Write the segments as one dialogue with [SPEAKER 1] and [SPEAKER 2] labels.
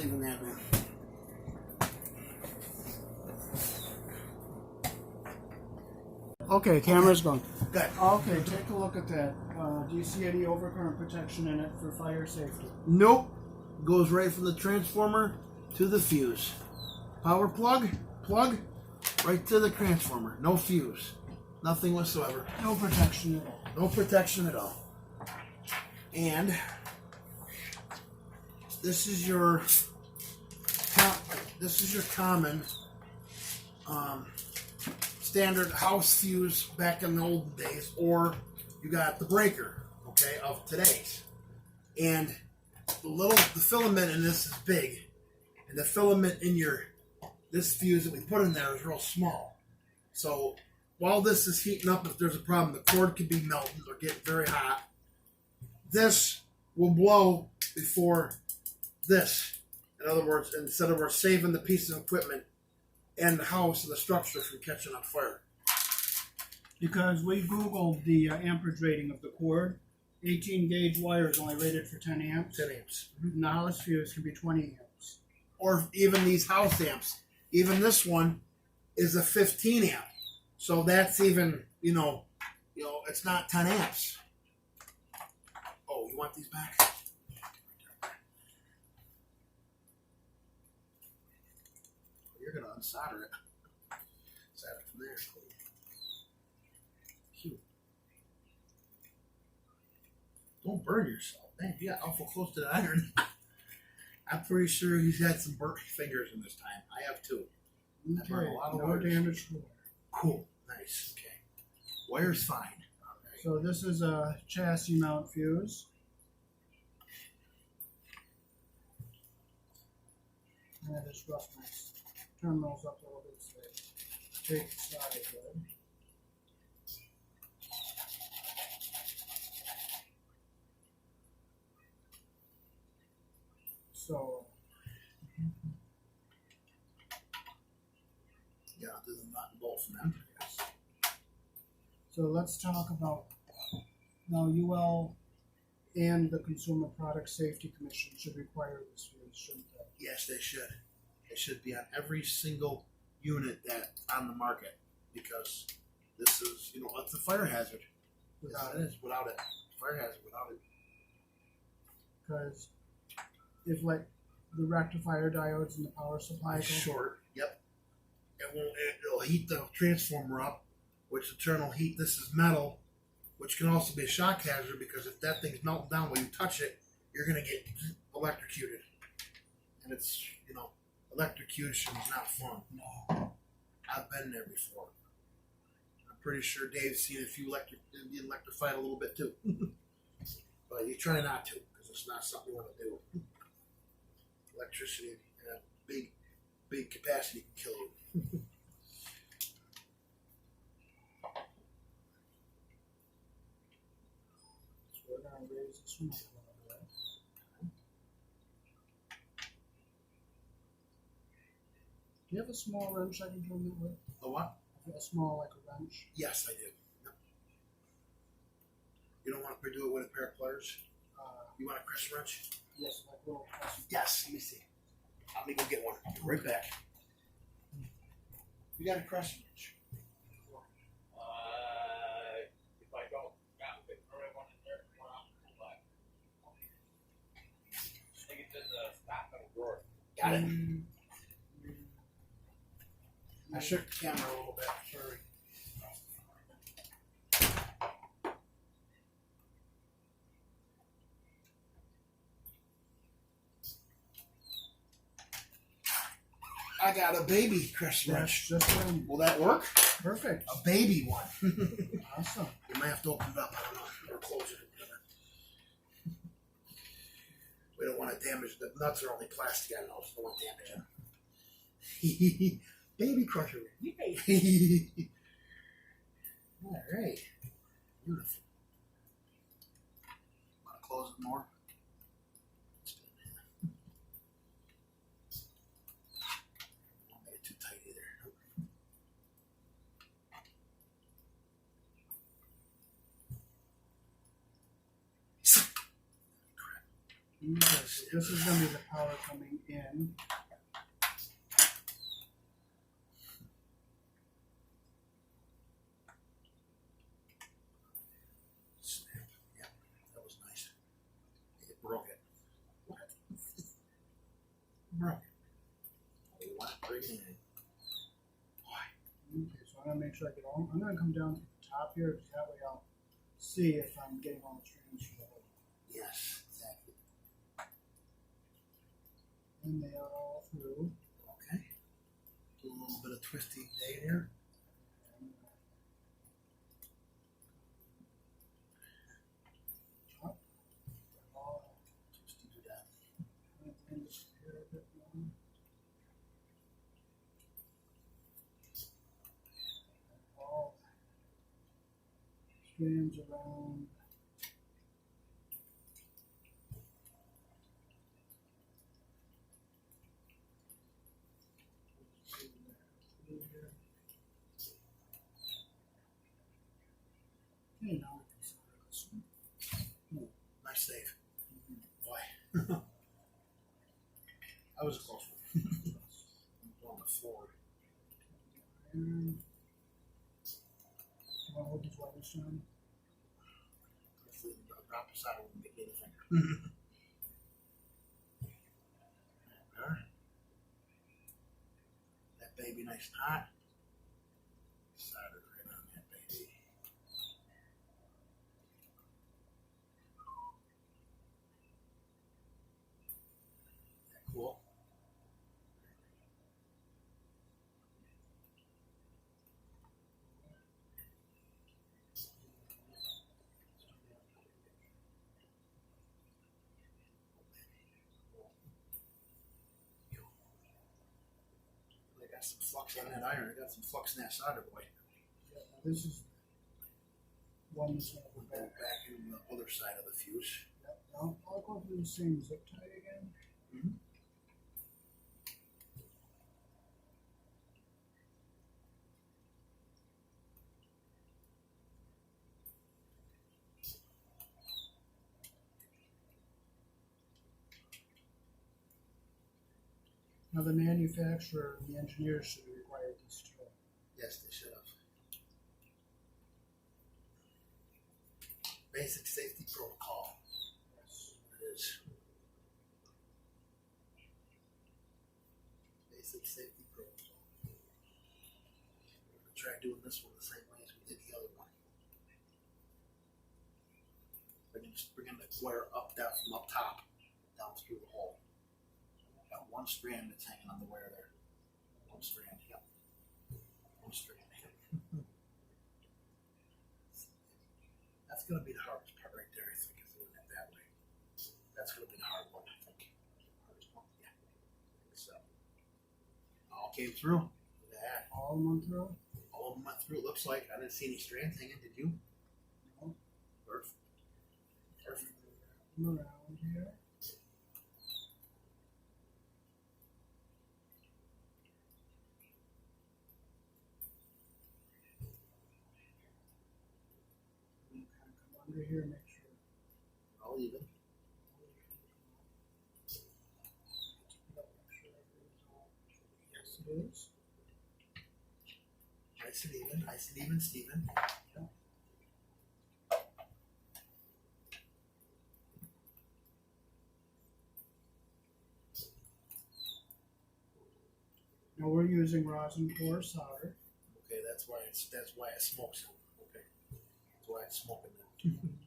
[SPEAKER 1] even that, man.
[SPEAKER 2] Okay, camera's going.
[SPEAKER 1] Good.
[SPEAKER 2] Okay, take a look at that. Do you see any overcurrent protection in it for fire safety?
[SPEAKER 1] Nope. Goes right from the transformer to the fuse. Power plug, right to the transformer. No fuse. Nothing whatsoever.
[SPEAKER 2] No protection at all.
[SPEAKER 1] No protection at all. And this is your common standard house fuse back in the old days, or you got the breaker, okay, of today's. And the filament in this is big, and the filament in this fuse that we put in there is real small. So while this is heating up, if there's a problem, the cord could be melting or getting very hot. This will blow before this. In other words, instead of we're saving the piece of equipment and the house and the structure from catching on fire.
[SPEAKER 2] Because we Googled the amperage rating of the cord. 18 gauge wire is only rated for 10 amps.
[SPEAKER 1] 10 amps.
[SPEAKER 2] And the house fuse can be 20 amps.
[SPEAKER 1] Or even these house amps. Even this one is a 15 amp. So that's even, it's not 10 amps. Oh, you want these back? You're going to unsolder it. Solder it from there. Cute. Don't burn yourself. Man, you got awful close to the iron. I'm pretty sure he's had some burnt fingers in this time. I have too.
[SPEAKER 2] Okay,
[SPEAKER 1] A lot of
[SPEAKER 2] no
[SPEAKER 1] wires.
[SPEAKER 2] damage to the wire.
[SPEAKER 1] Cool. Nice. Okay. Wire's fine. Right.
[SPEAKER 2] So this is a chassis mount fuse. And I just rough my terminals up a little bit so they take the solder good. So
[SPEAKER 1] Yeah, I'll do the nut and bolt from them. Yes.
[SPEAKER 2] So let's talk about now UL and the Consumer Product Safety Commission should require this fuse, shouldn't they?
[SPEAKER 1] Yes, they should. They should be on every single unit that's on the market, because this is, it's a fire hazard.
[SPEAKER 2] Without
[SPEAKER 1] It is without it. Fire hazard without it.
[SPEAKER 2] Because if like the rectifier diodes in the power supply go
[SPEAKER 1] Short. Yep. It'll heat the transformer up, which in turn will heat. This is metal, which can also be a shock hazard, because if that thing's melting down when you touch it, you're gonna get electrocuted. And it's, electrocution is not fun.
[SPEAKER 2] No.
[SPEAKER 1] I've been there before. I'm pretty sure Dave's seen a few being electrified a little bit too. But you try not to, because it's not something you want to do. Electricity in a big capacity can kill you.
[SPEAKER 2] So we're going to raise this one up a little bit. Do you have a small wrench I can turn that with?
[SPEAKER 1] A what?
[SPEAKER 2] A small, like a wrench?
[SPEAKER 1] Yes, I do. Yep. You don't want to do it with a pair of pliers? You want a crescent wrench?
[SPEAKER 2] Yes, like little crescent.
[SPEAKER 1] Yes, let me see. Let me go get one. I'll be right back. You got a crescent wrench?
[SPEAKER 3] If I don't, we can throw one in there, one out the back. I think it's in the back of the drawer.
[SPEAKER 1] Got it. I shook the camera a little bit. Sorry. I got a baby crescent wrench.
[SPEAKER 2] Just one.
[SPEAKER 1] Will that work?
[SPEAKER 2] Perfect.
[SPEAKER 1] A baby one.
[SPEAKER 2] Awesome.
[SPEAKER 1] You might have to open it up. I don't know. Or close it. We don't want to damage the nuts. Are only plastic. I know, so we don't want to damage them. Baby crusher. Yay. All right. Beautiful. Want to close it more? Don't make it too tight either.
[SPEAKER 2] Interesting. this is going to be the power coming in.
[SPEAKER 1] Snap. Yep, that was nice. It broke it. What? Broke it. What? Bring it in. Why?
[SPEAKER 2] Okay, so I'm going to make sure I get all. I'm going to come down to the top here, because that way I'll see if I'm getting all the strands for the whole.
[SPEAKER 1] Yes, exactly.
[SPEAKER 2] And they are all through.
[SPEAKER 1] Okay. Do a little bit of twisty day here.
[SPEAKER 2] And, top. They're all
[SPEAKER 1] Twisty do that.
[SPEAKER 2] kind of bring this here a bit more. All strands around. Okay, now we can solder this one.
[SPEAKER 1] Ooh, nice save. Boy. That was a close one. On the floor.
[SPEAKER 2] Iron. You want to hold these wires down?
[SPEAKER 1] Hopefully the drop aside won't get me in the finger. There. That baby nice and hot. Soldered right on that baby. That cool? I got some flux on that iron. I got some flux in that solder, boy.
[SPEAKER 2] Yeah, now this is one that's going to go
[SPEAKER 1] We'll go
[SPEAKER 2] back.
[SPEAKER 1] back in the other side of the fuse.
[SPEAKER 2] Yep, now I'll go through the same zip tie again.
[SPEAKER 1] Mm-hmm.
[SPEAKER 2] Now the manufacturer and the engineers should have required this too.
[SPEAKER 1] Yes, they should have. Basic safety protocol.
[SPEAKER 2] Yes.
[SPEAKER 1] It is. Basic safety protocol. We're going to try doing this one the same way as we did the other one. Bringing the wire up, down from up top, down through the hole. Got one strand that's hanging on the wire there. One strand, yep. One strand, yep. That's going to be the hardest part right there, I think, is doing it that way. That's going to be the hard one, I think. Hardest one, yeah. I think so. All came through. Look at that.
[SPEAKER 2] All went through?
[SPEAKER 1] All of them went through, it looks like. I didn't see any strands hanging, did you?
[SPEAKER 2] No.
[SPEAKER 1] Perfect. Perfect.
[SPEAKER 2] Around here. And kind of come under here and make sure.
[SPEAKER 1] All even.
[SPEAKER 2] Yes, it is.
[SPEAKER 1] Nice and even, nice and even, Stephen.
[SPEAKER 2] Now we're using rosin core solder.
[SPEAKER 1] Okay, that's why it smokes. Okay, that's why it's smoking. Then.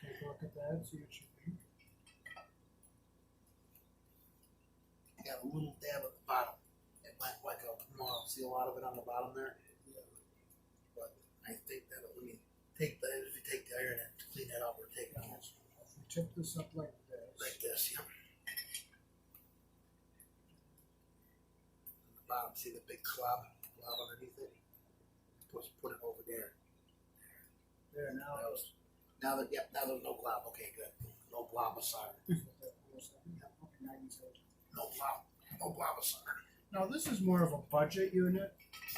[SPEAKER 2] Take a look at that, see what you think.
[SPEAKER 1] Got a little dab at the bottom. It might like a more. See a lot of it on the bottom there.
[SPEAKER 2] Yeah.
[SPEAKER 1] But I think that let me take the if you take the iron and clean that up or take it out
[SPEAKER 2] If we tip this up like this.
[SPEAKER 1] like this. Yep. bottom. See the big glob underneath it? Put it over there.
[SPEAKER 2] There now.
[SPEAKER 1] Now there's no glob. Okay, good. No glob of solder. No glob of solder.
[SPEAKER 2] Now this is more of a budget unit.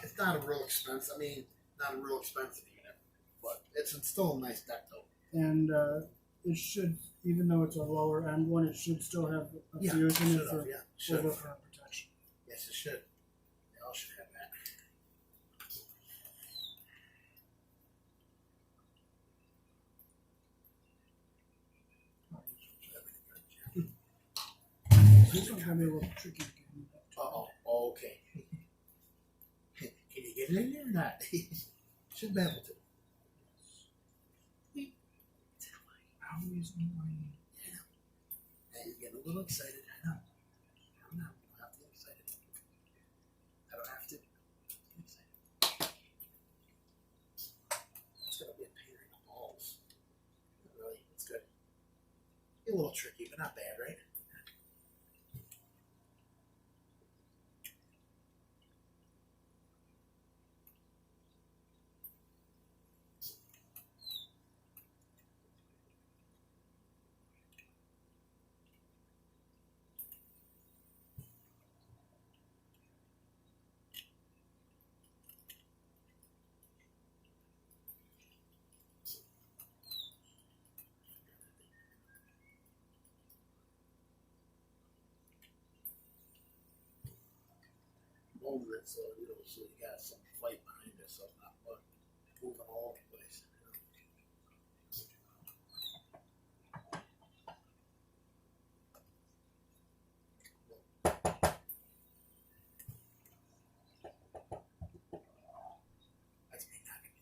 [SPEAKER 1] It's not a real expensive. I mean, not a real expensive unit, but it's still a nice deck though.
[SPEAKER 2] And it should, even though it's a lower end one, it should still have a fuse in it for overcurrent protection.
[SPEAKER 1] Yes, it should. They all should have that.
[SPEAKER 2] This one's gonna be a little tricky.
[SPEAKER 1] Okay. Can you get it in there or not? Should be able to.
[SPEAKER 2] Always annoying.
[SPEAKER 1] Now you're getting a little excited. I know. I'm not. I don't have to get excited. I don't have to. Get excited. It's gonna be a pain in the balls. Really, it's good. A little tricky, but not bad, right? Over it, so so you got some fight behind it, so it's not moving all over the place. That's me knocking.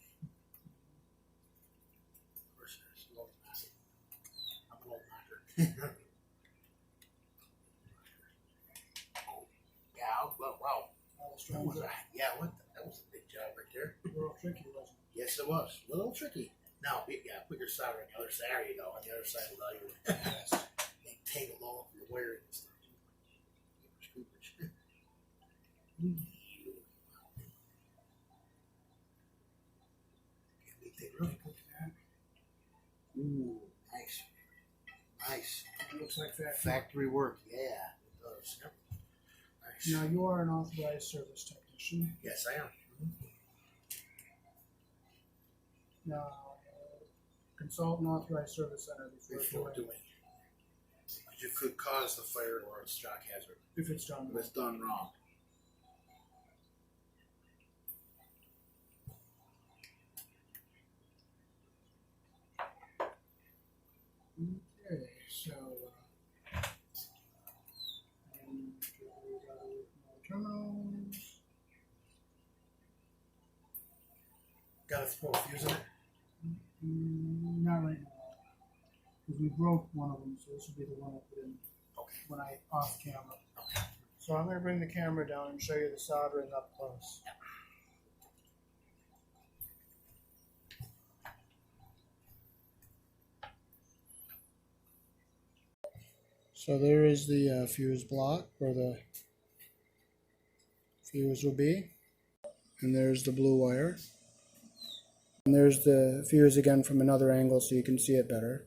[SPEAKER 1] Of course, there's a little knocker. I'm an old knocker. Oh, yeah, well, wow. That was that was a big job right there.
[SPEAKER 2] A little tricky, wasn't it?
[SPEAKER 1] Yes, it was. A little tricky. Now, put your solder on the other side. There you go. On the other side of the they tangle all over your wiring and stuff. They really put that. Ooh, nice. Nice.
[SPEAKER 2] It looks like that.
[SPEAKER 1] Factory work. Yeah, it does. Yep. Nice.
[SPEAKER 2] Now you are an authorized service technician.
[SPEAKER 1] Yes, I am.
[SPEAKER 2] Now, consult an authorized service center
[SPEAKER 1] Before doing. You could cause the fire or a shock hazard
[SPEAKER 2] if it's done.
[SPEAKER 1] if it's done wrong.
[SPEAKER 2] Okay, so and we got terminals.
[SPEAKER 1] Got to throw a fuse in it.
[SPEAKER 2] Not right now, because we broke one of them, so this will be the one I put in when I off camera.
[SPEAKER 1] Okay.
[SPEAKER 2] So I'm going to bring the camera down and show you the soldering up close. So there is the fuse block where the fuse will be, and there's the blue wire. And there's the fuse again from another angle so you can see it better.